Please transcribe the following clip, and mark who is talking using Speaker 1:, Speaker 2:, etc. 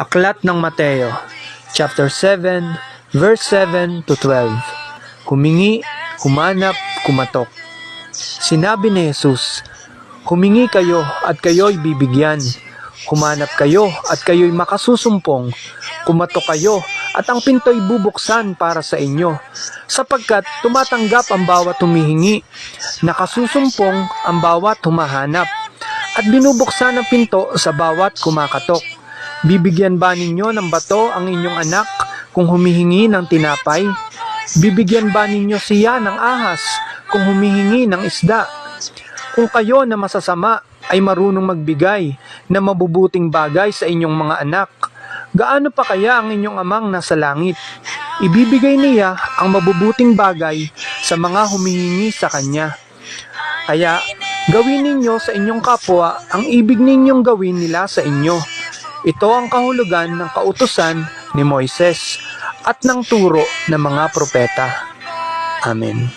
Speaker 1: Aklat ng Mateo, chapter 7, verse 7 to 12. Humingi, humanap, kumatok. Sinabi ni Jesus, humingi kayo at kayo'y bibigyan. Humanap kayo at kayo'y makasusumpong. Kumatok kayo at ang pinto'y bubuksan para sa inyo. Sapagkat tumatanggap ang bawat humihingi, nakasusumpong ang bawat humahanap, at binubuksan ang pinto sa bawat kumakatok. Bibigyan ba ninyo ng bato ang inyong anak kung humihingi ng tinapay? Bibigyan ba ninyo siya ng ahas kung humihingi ng isda? Kung kayo na masasama ay marunong magbigay na mabubuting bagay sa inyong mga anak, gaano pa kaya ang inyong amang nasa langit? Ibibigay niya ang mabubuting bagay sa mga humihingi sa kanya. Kaya gawin ninyo sa inyong kapwa ang ibig ninyong gawin nila sa inyo. Ito ang kahulugan ng kautusan ni Moises at ng turo ng mga propeta. Amen.